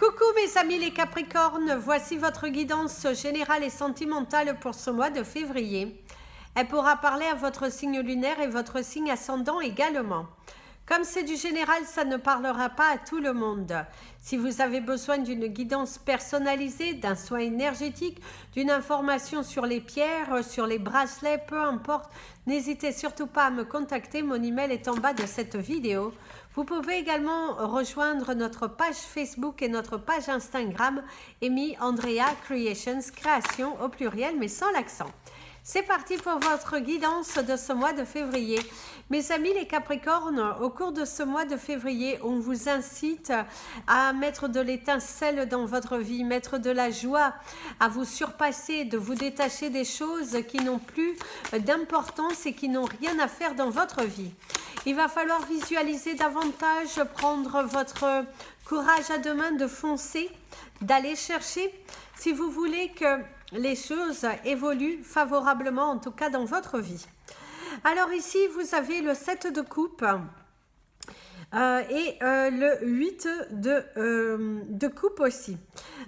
Coucou mes amis les Capricornes, voici votre guidance générale et sentimentale pour ce mois de février. Elle pourra parler à votre signe lunaire et votre signe ascendant également. Comme c'est du général, ça ne parlera pas à tout le monde. Si vous avez besoin d'une guidance personnalisée, d'un soin énergétique, d'une information sur les pierres, sur les bracelets, peu importe, n'hésitez surtout pas à me contacter, mon email est en bas de cette vidéo. Vous pouvez également rejoindre notre page Facebook et notre page Instagram, Amy Andrea Creations, création au pluriel mais sans l'accent. C'est parti pour votre guidance de ce mois de février. Mes amis les Capricornes, au cours de ce mois de février, on vous incite à mettre de l'étincelle dans votre vie, mettre de la joie, à vous surpasser, de vous détacher des choses qui n'ont plus d'importance et qui n'ont rien à faire dans votre vie. Il va falloir visualiser davantage, prendre votre courage à deux mains de foncer, d'aller chercher, si vous voulez que les choses évoluent favorablement, en tout cas dans votre vie. Alors ici, vous avez le 7 de coupe et le 8 de coupe aussi.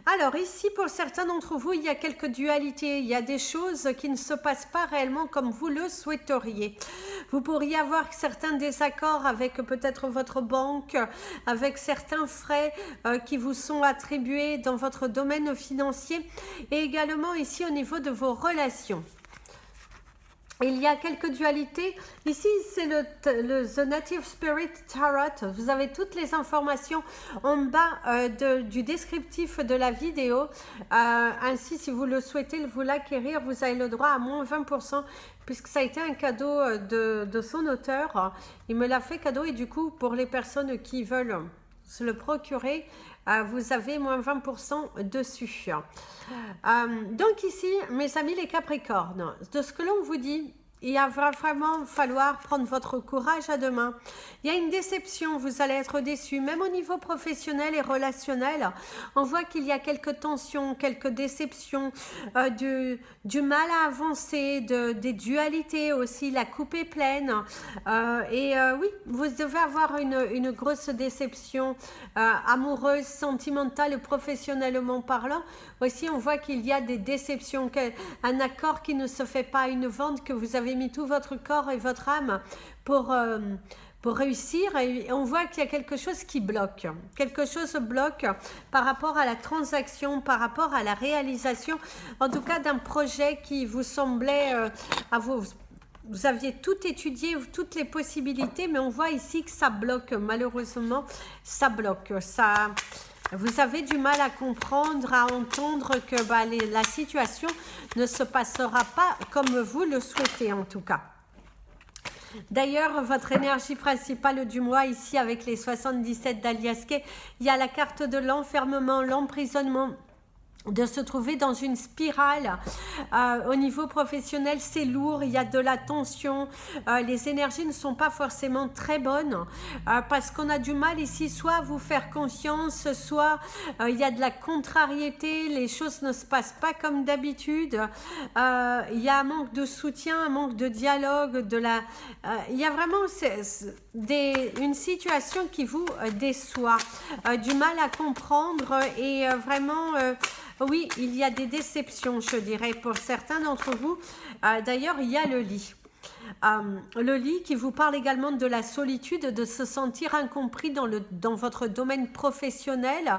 Alors ici, pour certains d'entre vous, il y a quelques dualités. Il y a des choses qui ne se passent pas réellement comme vous le souhaiteriez. Vous pourriez avoir certains désaccords avec peut-être votre banque, avec certains frais qui vous sont attribués dans votre domaine financier et également ici au niveau de vos relations. Il y a quelques dualités. Ici, c'est le The Native Spirit Tarot. Vous avez toutes les informations en bas du descriptif de la vidéo. Ainsi, si vous le souhaitez vous l'acquérir, vous avez le droit à moins 20%, puisque ça a été un cadeau de son auteur. Il me l'a fait cadeau et du coup, pour les personnes qui veulent se le procurer, vous avez moins 20% dessus. Donc ici, mes amis les Capricornes, de ce que l'on vous dit, il va vraiment falloir prendre votre courage à deux mains. Il y a une déception, vous allez être déçus, même au niveau professionnel et relationnel. On voit qu'il y a quelques tensions, quelques déceptions, du mal à avancer, des dualités aussi, la coupe est pleine. Oui, vous devez avoir une grosse déception amoureuse, sentimentale, professionnellement parlant. Aussi, on voit qu'il y a des déceptions, un accord qui ne se fait pas, une vente que vous avez mis tout votre corps et votre âme pour réussir, et on voit qu'il y a quelque chose qui bloque. Quelque chose bloque par rapport à la transaction, par rapport à la réalisation, en tout cas d'un projet qui vous semblait à vous. Vous aviez tout étudié, toutes les possibilités, mais on voit ici que ça bloque. Malheureusement, ça bloque. Vous avez du mal à comprendre, à entendre que la situation ne se passera pas comme vous le souhaitez en tout cas. D'ailleurs, votre énergie principale du mois ici avec les 77 d'Aliasquet, il y a la carte de l'enfermement, l'emprisonnement, de se trouver dans une spirale. Au niveau professionnel, c'est lourd, il y a de la tension, les énergies ne sont pas forcément très bonnes parce qu'on a du mal ici soit à vous faire confiance, soit il y a de la contrariété, les choses ne se passent pas comme d'habitude, il y a un manque de soutien, un manque de dialogue, il y a vraiment une situation qui vous déçoit, du mal à comprendre et vraiment oui, il y a des déceptions, je dirais, pour certains d'entre vous. D'ailleurs, il y a le lit. Le lit qui vous parle également de la solitude, de se sentir incompris dans votre domaine professionnel.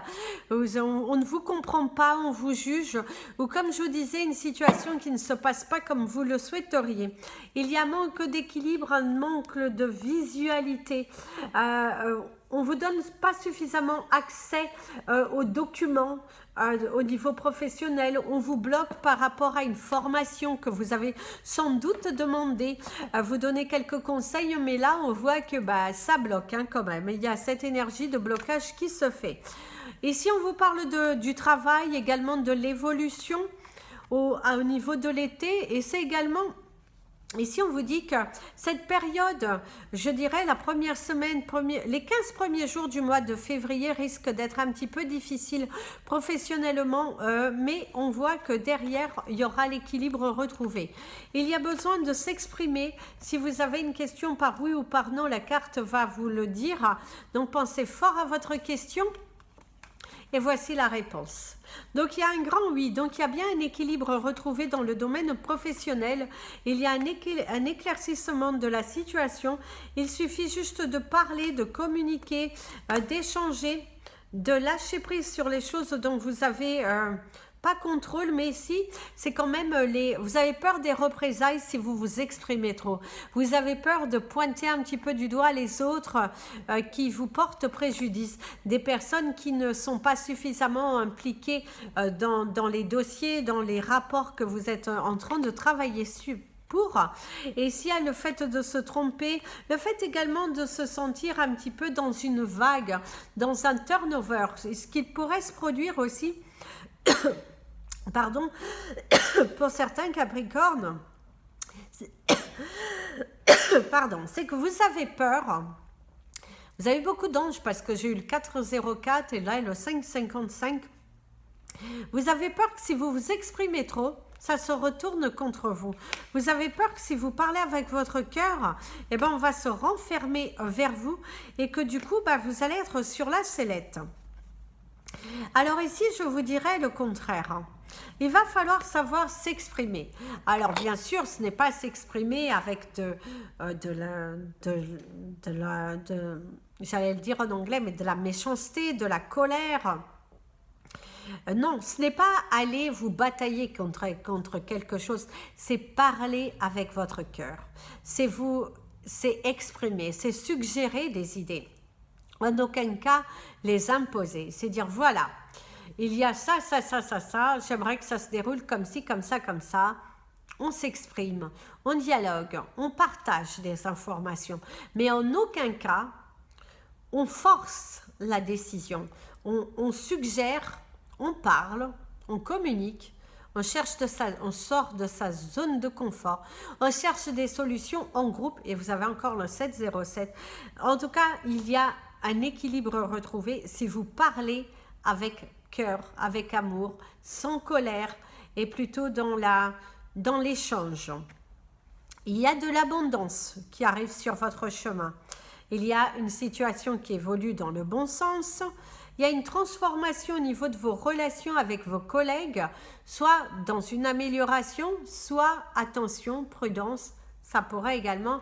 On ne vous comprend pas, on vous juge. Ou comme je vous disais, une situation qui ne se passe pas comme vous le souhaiteriez. Il y a un manque d'équilibre, un manque de visualité. On ne vous donne pas suffisamment accès aux documents au niveau professionnel. On vous bloque par rapport à une formation que vous avez sans doute demandé. Vous donnez quelques conseils, mais là, on voit que ça bloque quand même. Il y a cette énergie de blocage qui se fait. Ici, on vous parle du travail, également de l'évolution au niveau de l'été. Et c'est également... Ici, on vous dit que cette période, je dirais la première semaine, les 15 premiers jours du mois de février risquent d'être un petit peu difficiles professionnellement, mais on voit que derrière, il y aura l'équilibre retrouvé. Il y a besoin de s'exprimer. Si vous avez une question par oui ou par non, la carte va vous le dire. Donc, pensez fort à votre question. Et voici la réponse. Donc il y a un grand oui, donc il y a bien un équilibre retrouvé dans le domaine professionnel, il y a un éclaircissement de la situation, il suffit juste de parler, de communiquer, d'échanger, de lâcher prise sur les choses dont vous avez pas contrôle, mais ici, c'est quand même vous avez peur des représailles si vous vous exprimez trop. Vous avez peur de pointer un petit peu du doigt les autres qui vous portent préjudice. Des personnes qui ne sont pas suffisamment impliquées dans les dossiers, dans les rapports que vous êtes en train de travailler sur. Et s'il y a le fait de se tromper, le fait également de se sentir un petit peu dans une vague, dans un turnover, ce qui pourrait se produire aussi, pardon, pour certains Capricornes, pardon, c'est que vous avez peur, vous avez beaucoup d'anges parce que j'ai eu le 404 et là le 555, vous avez peur que si vous vous exprimez trop, ça se retourne contre vous. Vous avez peur que si vous parlez avec votre cœur, eh ben on va se renfermer vers vous et que du coup, vous allez être sur la sellette. Alors ici, je vous dirais le contraire. Il va falloir savoir s'exprimer. Alors bien sûr, ce n'est pas s'exprimer avec j'allais le dire en anglais, mais de la méchanceté, de la colère. Non, ce n'est pas aller vous batailler contre quelque chose, c'est parler avec votre cœur. C'est exprimer, c'est suggérer des idées. En aucun cas, les imposer. C'est dire, voilà, il y a ça, j'aimerais que ça se déroule comme ci, comme ça, comme ça. On s'exprime, on dialogue, on partage des informations. Mais en aucun cas, on force la décision. On suggère, on parle, on communique, on sort de sa zone de confort, on cherche des solutions en groupe et vous avez encore le 707. En tout cas, il y a un équilibre retrouvé si vous parlez avec cœur, avec amour, sans colère et plutôt dans l'échange. Il y a de l'abondance qui arrive sur votre chemin. Il y a une situation qui évolue dans le bon sens. Il y a une transformation au niveau de vos relations avec vos collègues, soit dans une amélioration, soit, attention, prudence, ça pourrait également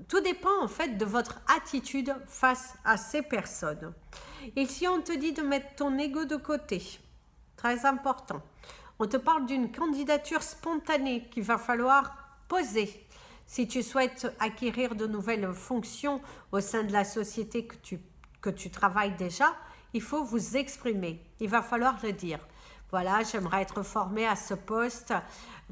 Tout dépend en fait de votre attitude face à ces personnes. Et si on te dit de mettre ton ego de côté, très important, on te parle d'une candidature spontanée qu'il va falloir poser. Si tu souhaites acquérir de nouvelles fonctions au sein de la société que tu travailles déjà, il faut vous exprimer. Il va falloir le dire. Voilà, j'aimerais être formée à ce poste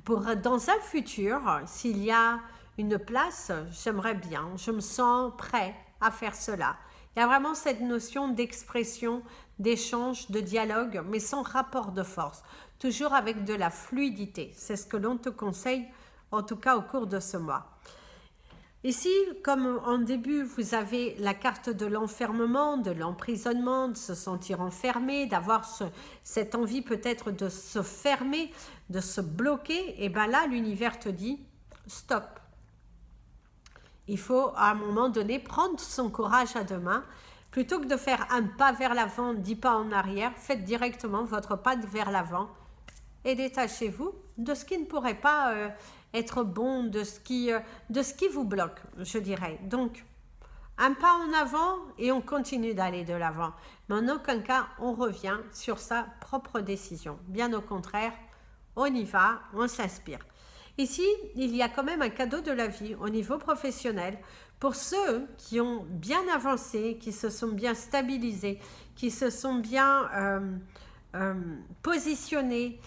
pour dans un futur, s'il y a une place, j'aimerais bien, je me sens prêt à faire cela. Il y a vraiment cette notion d'expression, d'échange, de dialogue, mais sans rapport de force, toujours avec de la fluidité. C'est ce que l'on te conseille, en tout cas au cours de ce mois. Ici, comme en début, vous avez la carte de l'enfermement, de l'emprisonnement, de se sentir enfermé, d'avoir cette envie peut-être de se fermer, de se bloquer, et bien là, l'univers te dit « stop ». Il faut à un moment donné prendre son courage à deux mains. Plutôt que de faire un pas vers l'avant, 10 pas en arrière, faites directement votre pas vers l'avant et détachez-vous de ce qui ne pourrait pas être bon, de ce qui vous bloque, je dirais. Donc, un pas en avant et on continue d'aller de l'avant. Mais en aucun cas, on revient sur sa propre décision. Bien au contraire, on y va, on s'inspire. Ici, il y a quand même un cadeau de la vie au niveau professionnel pour ceux qui ont bien avancé, qui se sont bien stabilisés, qui se sont bien positionnés.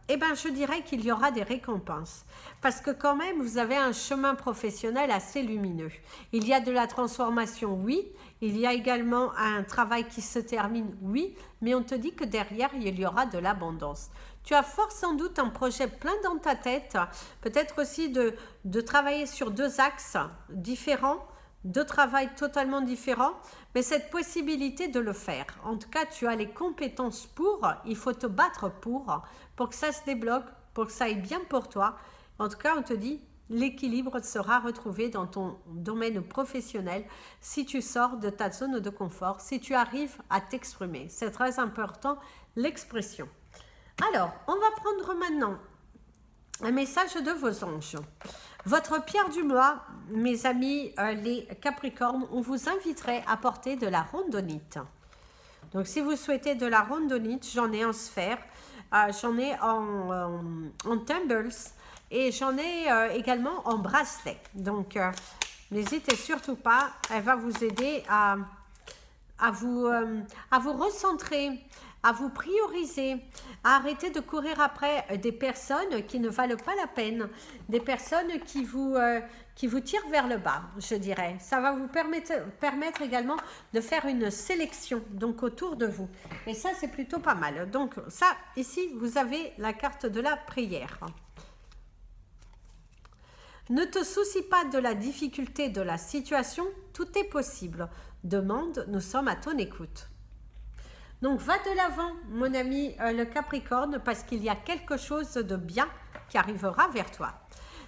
Eh bien, je dirais qu'il y aura des récompenses. Parce que quand même, vous avez un chemin professionnel assez lumineux. Il y a de la transformation, oui. Il y a également un travail qui se termine, oui. Mais on te dit que derrière, il y aura de l'abondance. Tu as fort sans doute un projet plein dans ta tête. Peut-être aussi de travailler sur 2 axes différents, 2 travails totalement différents. Mais cette possibilité de le faire, en tout cas, tu as les compétences pour, il faut te battre pour que ça se débloque, pour que ça aille bien pour toi. En tout cas, on te dit, l'équilibre sera retrouvé dans ton domaine professionnel si tu sors de ta zone de confort, si tu arrives à t'exprimer. C'est très important, l'expression. Alors, on va prendre maintenant un message de vos anges. Votre pierre du mois, mes amis les Capricornes, on vous inviterait à porter de la rondonite. Donc, si vous souhaitez de la rondonite, j'en ai en sphère, j'en ai en tumbles et j'en ai également en bracelet. Donc, n'hésitez surtout pas, elle va vous aider à vous recentrer, à vous prioriser, à arrêter de courir après des personnes qui ne valent pas la peine, des personnes qui vous tirent vers le bas, je dirais. Ça va vous permettre également de faire une sélection, donc autour de vous. Et ça, c'est plutôt pas mal. Donc ça, ici, vous avez la carte de la prière. Ne te soucie pas de la difficulté de la situation, tout est possible. Demande, nous sommes à ton écoute. Donc, va de l'avant, mon ami le Capricorne, parce qu'il y a quelque chose de bien qui arrivera vers toi.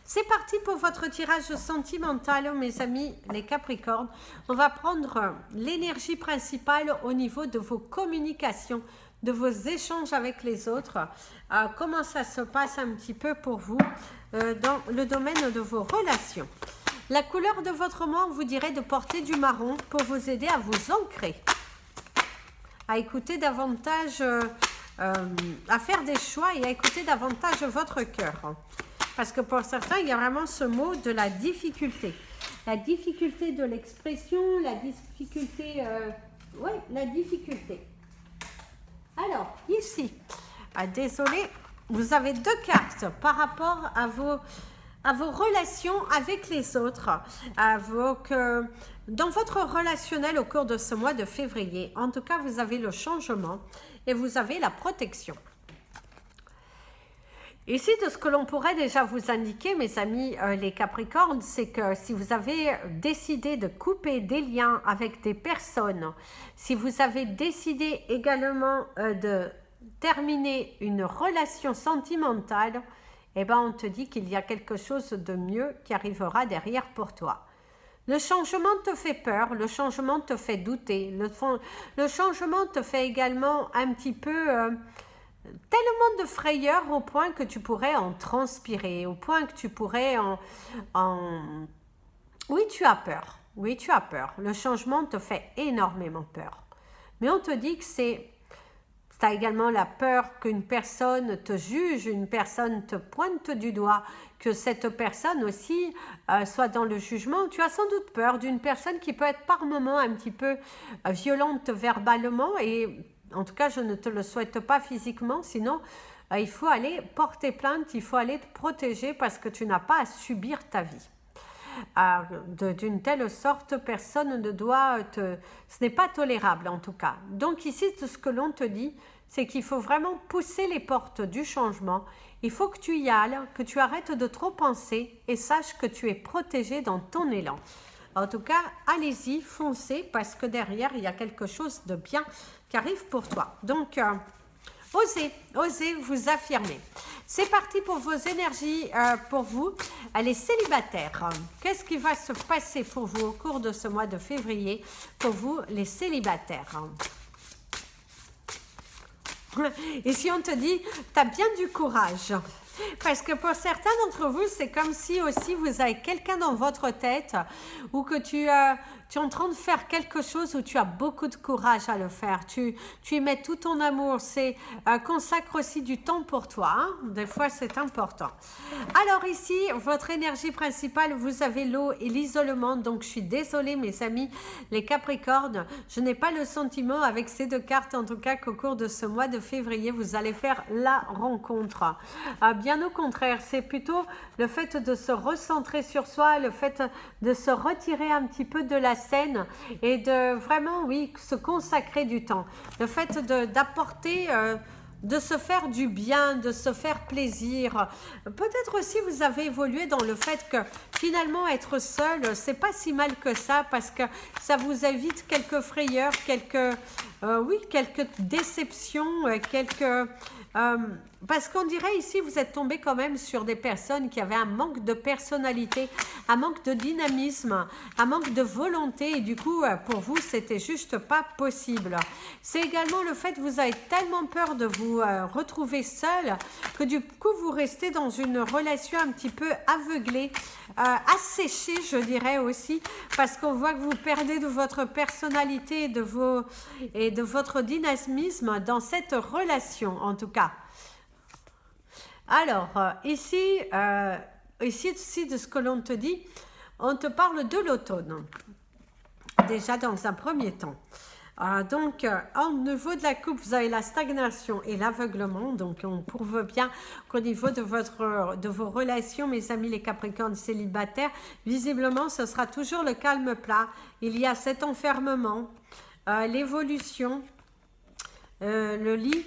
C'est parti pour votre tirage sentimental, mes amis les Capricornes. On va prendre l'énergie principale au niveau de vos communications, de vos échanges avec les autres. Comment ça se passe un petit peu pour vous dans le domaine de vos relations. La couleur de votre mois, on vous dirait de porter du marron pour vous aider à vous ancrer, à écouter davantage, à faire des choix et à écouter davantage votre cœur. Parce que pour certains, il y a vraiment ce mot de la difficulté. La difficulté de l'expression, la difficulté... la difficulté. Alors, ici, désolé, vous avez deux cartes par rapport à vos relations avec les autres. Dans votre relationnel au cours de ce mois de février, en tout cas, vous avez le changement et vous avez la protection. Ici, de ce que l'on pourrait déjà vous indiquer, mes amis les Capricornes, c'est que si vous avez décidé de couper des liens avec des personnes, si vous avez décidé également de terminer une relation sentimentale, eh ben on te dit qu'il y a quelque chose de mieux qui arrivera derrière pour toi. Le changement te fait peur, le changement te fait douter, le changement te fait également un petit peu... tellement de frayeur au point que tu pourrais en transpirer, au point que tu pourrais Oui, tu as peur. Oui, tu as peur. Le changement te fait énormément peur. Mais on te dit que tu as également la peur qu'une personne te juge, une personne te pointe du doigt, que cette personne aussi soit dans le jugement. Tu as sans doute peur d'une personne qui peut être par moments un petit peu violente verbalement et... En tout cas, je ne te le souhaite pas physiquement, sinon il faut aller porter plainte, il faut aller te protéger parce que tu n'as pas à subir ta vie. D'une telle sorte, personne ne doit ce n'est pas tolérable en tout cas. Donc ici, tout ce que l'on te dit, c'est qu'il faut vraiment pousser les portes du changement. Il faut que tu y ailles, que tu arrêtes de trop penser et sache que tu es protégé dans ton élan. En tout cas, allez-y, foncez, parce que derrière, il y a quelque chose de bien qui arrive pour toi. Donc, osez vous affirmer. C'est parti pour vos énergies, pour vous, les célibataires. Qu'est-ce qui va se passer pour vous au cours de ce mois de février, pour vous, les célibataires? Et si on te dit, tu as bien du courage. Parce que pour certains d'entre vous, c'est comme si aussi vous avez quelqu'un dans votre tête ou que tu es en train de faire quelque chose où tu as beaucoup de courage à le faire. Tu y mets tout ton amour. Consacre aussi du temps pour toi. Hein. Des fois, c'est important. Alors ici, votre énergie principale, vous avez l'eau et l'isolement. Donc, je suis désolée, mes amis, les Capricornes. Je n'ai pas le sentiment avec ces deux cartes, en tout cas, qu'au cours de ce mois de février, vous allez faire la rencontre. Bien au contraire, c'est plutôt le fait de se recentrer sur soi, le fait de se retirer un petit peu de la scène et de vraiment, oui, se consacrer du temps. Le fait d'apporter, de se faire du bien, de se faire plaisir. Peut-être aussi vous avez évolué dans le fait que finalement être seul, c'est pas si mal que ça parce que ça vous évite quelques frayeurs, quelques déceptions, parce qu'on dirait ici, vous êtes tombé quand même sur des personnes qui avaient un manque de personnalité, un manque de dynamisme, un manque de volonté, et du coup, pour vous, c'était juste pas possible. C'est également le fait que vous avez tellement peur de vous retrouver seul, que du coup, vous restez dans une relation un petit peu aveuglée, asséchée, je dirais aussi, parce qu'on voit que vous perdez de votre personnalité et de votre dynamisme dans cette relation, en tout cas. Alors, ici, de ce que l'on te dit, on te parle de l'automne, déjà dans un premier temps. Donc, au niveau de la coupe, vous avez la stagnation et l'aveuglement. Donc, on prouve bien qu'au niveau de vos relations, mes amis les Capricornes célibataires, visiblement, ce sera toujours le calme plat. Il y a cet enfermement, l'évolution, le lit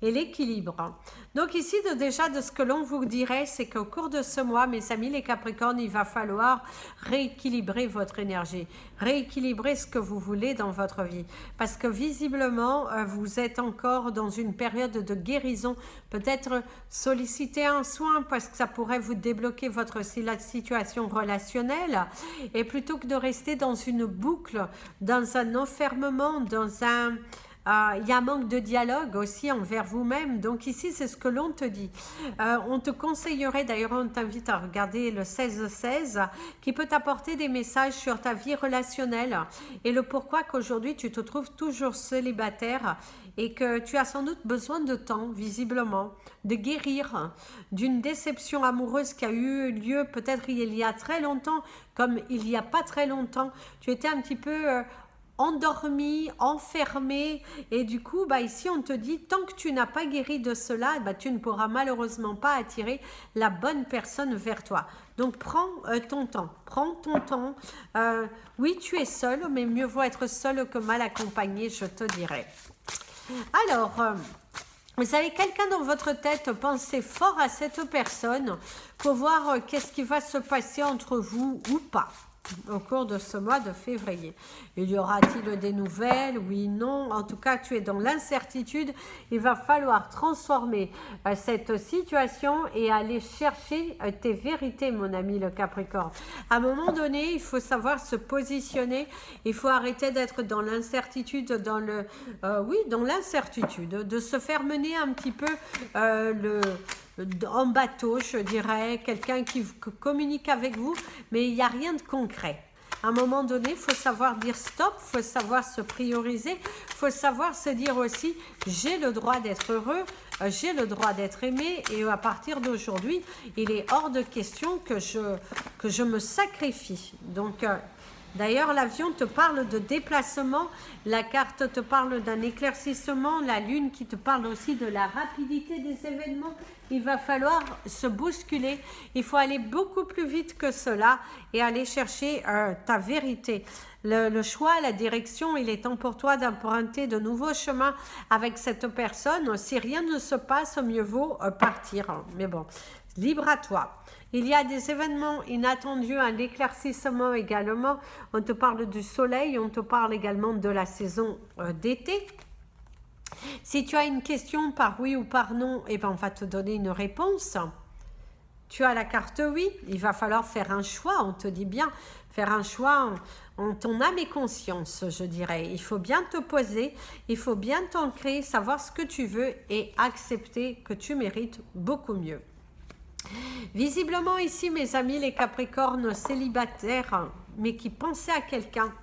et l'équilibre. Donc ici, déjà, de ce que l'on vous dirait, c'est qu'au cours de ce mois, mes amis les Capricornes, il va falloir rééquilibrer votre énergie, rééquilibrer ce que vous voulez dans votre vie. Parce que visiblement, vous êtes encore dans une période de guérison. Peut-être solliciter un soin parce que ça pourrait vous débloquer votre situation relationnelle. Et plutôt que de rester dans une boucle, dans un enfermement, dans un... il y a un manque de dialogue aussi envers vous-même. Donc ici, c'est ce que l'on te dit. On te conseillerait, d'ailleurs, on t'invite à regarder le 16-16, qui peut t'apporter des messages sur ta vie relationnelle et le pourquoi qu'aujourd'hui, tu te trouves toujours célibataire et que tu as sans doute besoin de temps, visiblement, de guérir d'une déception amoureuse qui a eu lieu peut-être il y a très longtemps, comme il n'y a pas très longtemps. Tu étais un petit peu... endormi, enfermé, et du coup, ici, on te dit, tant que tu n'as pas guéri de cela, tu ne pourras malheureusement pas attirer la bonne personne vers toi. Donc, prends ton temps. Oui, tu es seul, mais mieux vaut être seul que mal accompagné, je te dirais. Alors, vous avez quelqu'un dans votre tête, pensez fort à cette personne pour voir qu'est-ce qui va se passer entre vous ou pas au cours de ce mois de février. Il y aura-t-il des nouvelles? Oui, non. En tout cas, tu es dans l'incertitude. Il va falloir transformer cette situation et aller chercher tes vérités, mon ami le Capricorne. À un moment donné, il faut savoir se positionner. Il faut arrêter d'être dans l'incertitude, dans l'incertitude, de se faire mener un petit peu en bateau, je dirais, quelqu'un qui communique avec vous, mais il n'y a rien de concret. À un moment donné, il faut savoir dire stop, il faut savoir se prioriser, il faut savoir se dire aussi, j'ai le droit d'être heureux, j'ai le droit d'être aimé, et à partir d'aujourd'hui, il est hors de question que je me sacrifie. Donc, d'ailleurs, l'avion te parle de déplacement, la carte te parle d'un éclaircissement, la lune qui te parle aussi de la rapidité des événements. Il va falloir se bousculer, il faut aller beaucoup plus vite que cela et aller chercher ta vérité. Le choix, la direction, il est temps pour toi d'emprunter de nouveaux chemins avec cette personne. Si rien ne se passe, mieux vaut partir. Mais bon, libre à toi. Il y a des événements inattendus, un éclaircissement également. On te parle du soleil, on te parle également de la saison d'été. Si tu as une question par oui ou par non, on va te donner une réponse. Tu as la carte oui, il va falloir faire un choix, on te dit bien, faire un choix en ton âme et conscience, je dirais. Il faut bien te poser, il faut bien t'ancrer, savoir ce que tu veux et accepter que tu mérites beaucoup mieux. Visiblement ici, mes amis les Capricornes célibataires, mais qui pensaient à quelqu'un,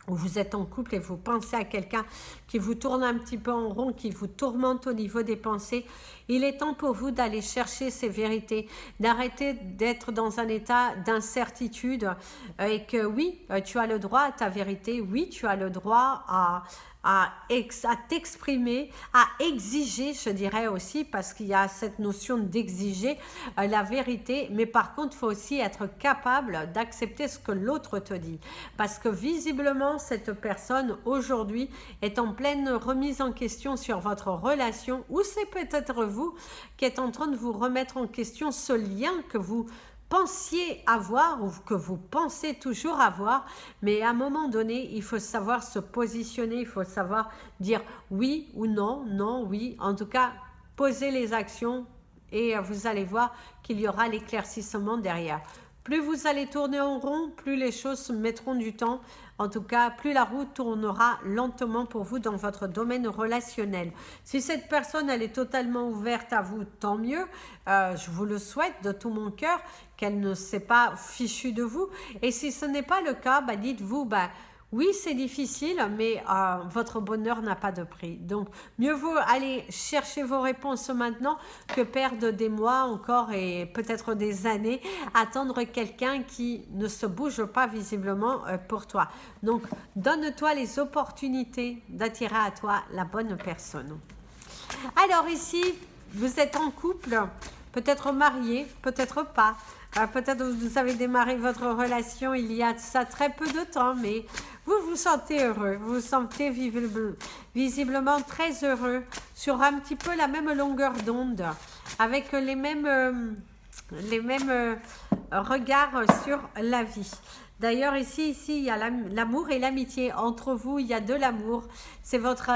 ou vous êtes en couple et vous pensez à quelqu'un qui vous tourne un petit peu en rond, qui vous tourmente au niveau des pensées, il est temps pour vous d'aller chercher ces vérités, d'arrêter d'être dans un état d'incertitude et que oui, tu as le droit à ta vérité, oui, tu as le droit à t'exprimer, à exiger, je dirais aussi, parce qu'il y a cette notion d'exiger la vérité, mais par contre, il faut aussi être capable d'accepter ce que l'autre te dit, parce que visiblement, cette personne, aujourd'hui, est en pleine remise en question sur votre relation, ou c'est peut-être vous qui êtes en train de vous remettre en question ce lien que vous pensiez avoir ou que vous pensez toujours avoir, mais à un moment donné, il faut savoir se positionner, il faut savoir dire oui ou non, non, oui. En tout cas, posez les actions et vous allez voir qu'il y aura l'éclaircissement derrière. Plus vous allez tourner en rond, plus les choses se mettront du temps. En tout cas, plus la roue tournera lentement pour vous dans votre domaine relationnel. Si cette personne, elle est totalement ouverte à vous, tant mieux. Je vous le souhaite de tout mon cœur, qu'elle ne s'est pas fichue de vous. Et si ce n'est pas le cas, dites-vous, oui, c'est difficile, mais votre bonheur n'a pas de prix. Donc, mieux vaut aller chercher vos réponses maintenant que perdre des mois encore et peut-être des années, attendre quelqu'un qui ne se bouge pas visiblement pour toi. Donc, donne-toi les opportunités d'attirer à toi la bonne personne. Alors ici, vous êtes en couple, peut-être marié, peut-être pas. Peut-être vous avez démarré votre relation il y a de ça très peu de temps, mais vous vous sentez heureux, vous vous sentez visiblement très heureux, sur un petit peu la même longueur d'onde, avec les mêmes regards sur la vie. D'ailleurs, ici, il y a l'amour et l'amitié. Entre vous, il y a de l'amour. C'est votre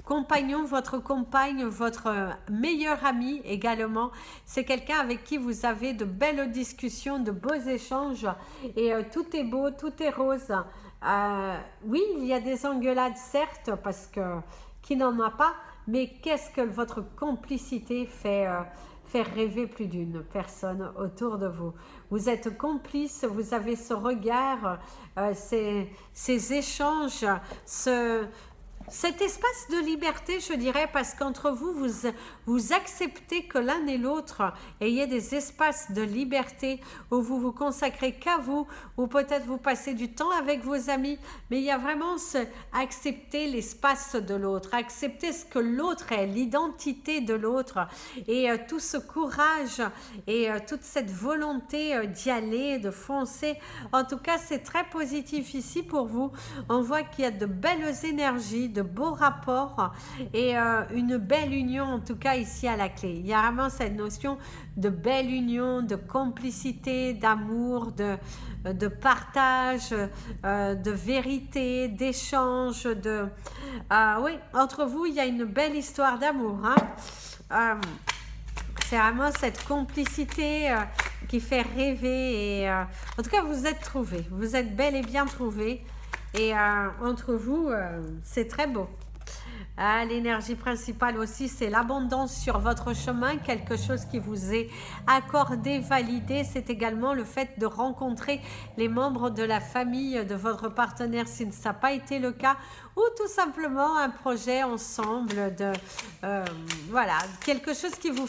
compagnon, votre compagne, votre meilleur ami également. C'est quelqu'un avec qui vous avez de belles discussions, de beaux échanges. Et tout est beau, tout est rose. Oui, il y a des engueulades, certes, parce que qui n'en a pas. Mais qu'est-ce que votre complicité fait rêver plus d'une personne autour de vous. Vous êtes complice, vous avez ce regard, ces échanges, cet espace de liberté, je dirais, parce qu'entre vous, vous acceptez que l'un et l'autre ayez des espaces de liberté où vous vous consacrez qu'à vous, ou peut-être vous passez du temps avec vos amis, mais il y a vraiment accepter l'espace de l'autre, accepter ce que l'autre est, l'identité de l'autre, et tout ce courage et toute cette volonté d'y aller, de foncer. En tout cas, c'est très positif ici pour vous. On voit qu'il y a de belles énergies, de beaux rapports et une belle union, en tout cas ici à la clé. Il y a vraiment cette notion de belle union, de complicité, d'amour, de partage, de vérité, d'échange, oui, entre vous, il y a une belle histoire d'amour, hein. C'est vraiment cette complicité qui fait rêver et en tout cas vous êtes trouvés, vous êtes bel et bien trouvés. Et entre vous, c'est très beau. L'énergie principale aussi, c'est l'abondance sur votre chemin, quelque chose qui vous est accordé, validé. C'est également le fait de rencontrer les membres de la famille de votre partenaire si ça n'a pas été le cas, ou tout simplement un projet ensemble voilà, quelque chose qui vous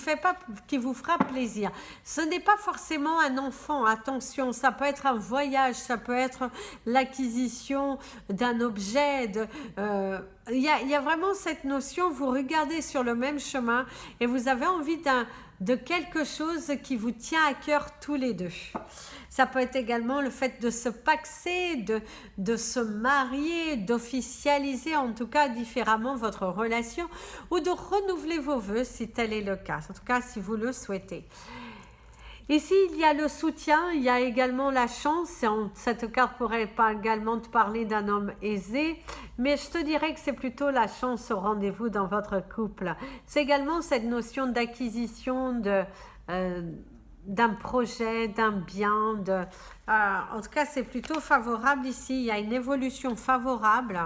fera plaisir. Ce n'est pas forcément un enfant, attention, ça peut être un voyage, ça peut être l'acquisition d'un objet, il y a vraiment cette notion, vous regardez sur le même chemin et vous avez envie de quelque chose qui vous tient à cœur tous les deux. Ça peut être également le fait de se paxer, de se marier, d'officialiser en tout cas différemment votre relation ou de renouveler vos vœux si tel est le cas, en tout cas si vous le souhaitez. Ici, il y a le soutien, il y a également la chance. Cette carte pourrait pas également te parler d'un homme aisé, mais je te dirais que c'est plutôt la chance au rendez-vous dans votre couple. C'est également cette notion d'acquisition d'un projet, d'un bien. En tout cas, c'est plutôt favorable ici. Il y a une évolution favorable.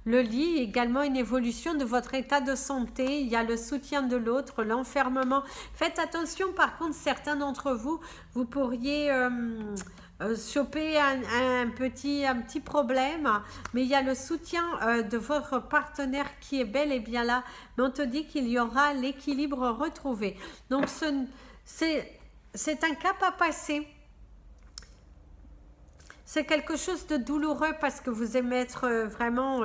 Le lit, également une évolution de votre état de santé, il y a le soutien de l'autre, l'enfermement. Faites attention, par contre, certains d'entre vous, vous pourriez choper un petit problème, mais il y a le soutien de votre partenaire qui est bel et bien là, mais on te dit qu'il y aura l'équilibre retrouvé. Donc, c'est un cap à passer. C'est quelque chose de douloureux parce que vous aimez être vraiment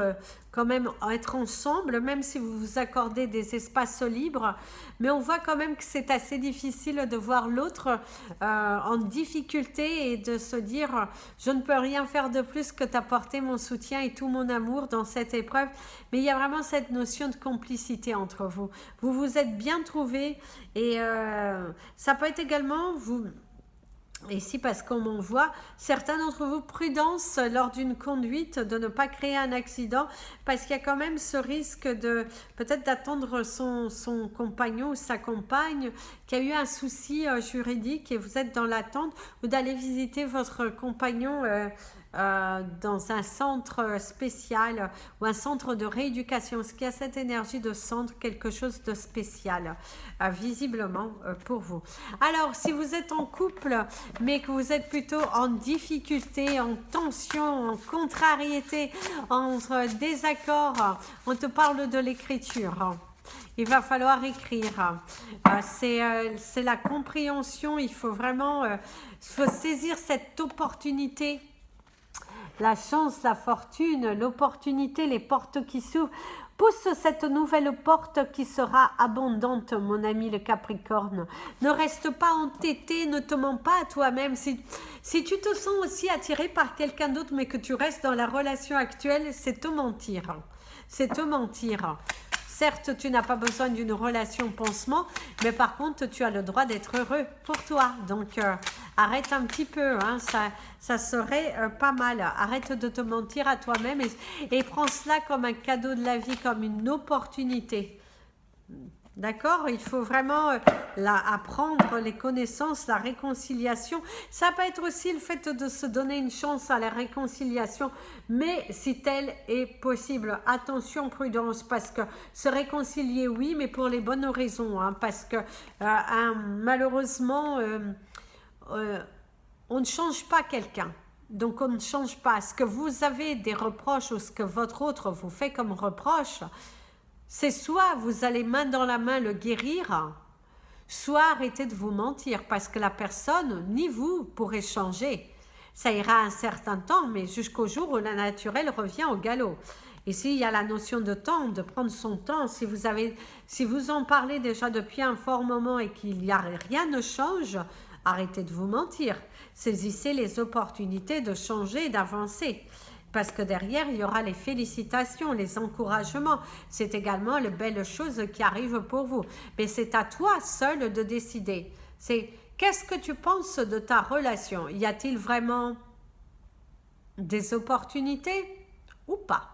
quand même être ensemble, même si vous vous accordez des espaces libres. Mais on voit quand même que c'est assez difficile de voir l'autre en difficulté et de se dire je ne peux rien faire de plus que t'apporter mon soutien et tout mon amour dans cette épreuve. Mais il y a vraiment cette notion de complicité entre vous. Vous vous êtes bien trouvés et ça peut être également Ici, parce qu'on m'envoie, certains d'entre vous, prudence lors d'une conduite, de ne pas créer un accident, parce qu'il y a quand même ce risque de peut-être d'attendre son compagnon ou sa compagne, qui a eu un souci juridique et vous êtes dans l'attente, ou d'aller visiter votre compagnon dans un centre spécial ou un centre de rééducation, ce qui a cette énergie de centre, quelque chose de spécial, visiblement pour vous. Alors, si vous êtes en couple, mais que vous êtes plutôt en difficulté, en tension, en contrariété, en désaccord, on te parle de l'écriture. Il va falloir écrire. C'est la compréhension, il faut vraiment faut saisir cette opportunité. La chance, la fortune, l'opportunité, les portes qui s'ouvrent. Pousse cette nouvelle porte qui sera abondante, mon ami le Capricorne. Ne reste pas entêté, ne te mens pas à toi-même. Si tu te sens aussi attiré par quelqu'un d'autre, mais que tu restes dans la relation actuelle, c'est te mentir. C'est te mentir. Certes, tu n'as pas besoin d'une relation pansement, mais par contre, tu as le droit d'être heureux pour toi. Donc, arrête un petit peu, hein, ça serait pas mal. Arrête de te mentir à toi-même et prends cela comme un cadeau de la vie, comme une opportunité. D'accord? Il faut vraiment apprendre les connaissances, la réconciliation. Ça peut être aussi le fait de se donner une chance à la réconciliation, mais si tel est possible. Attention, prudence, parce que se réconcilier, oui, mais pour les bonnes raisons. Hein, parce que malheureusement, on ne change pas quelqu'un. Donc on ne change pas. Ce que vous avez des reproches ou ce que votre autre vous fait comme reproche, c'est soit vous allez main dans la main le guérir, soit arrêtez de vous mentir parce que la personne, ni vous, pourrez changer. Ça ira un certain temps, mais jusqu'au jour où la naturelle revient au galop. Ici, il y a la notion de temps, de prendre son temps. Si vous en parlez déjà depuis un fort moment et qu'il n'y a rien ne change, arrêtez de vous mentir. Saisissez les opportunités de changer, d'avancer. Parce que derrière, il y aura les félicitations, les encouragements. C'est également les belles choses qui arrivent pour vous. Mais c'est à toi seul de décider. C'est qu'est-ce que tu penses de ta relation? Y a-t-il vraiment des opportunités ou pas?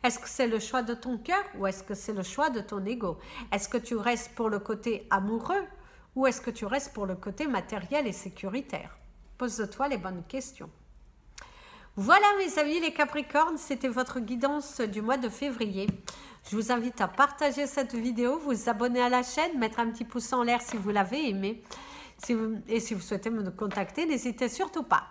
Est-ce que c'est le choix de ton cœur ou est-ce que c'est le choix de ton ego? Est-ce que tu restes pour le côté amoureux ou est-ce que tu restes pour le côté matériel et sécuritaire? Pose-toi les bonnes questions. Voilà mes amis les Capricornes, c'était votre guidance du mois de février. Je vous invite à partager cette vidéo, vous abonner à la chaîne, mettre un petit pouce en l'air si vous l'avez aimé. Et si vous souhaitez me contacter, n'hésitez surtout pas.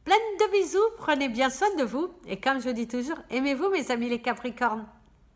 Plein de bisous, prenez bien soin de vous. Et comme je dis toujours, aimez-vous mes amis les Capricornes.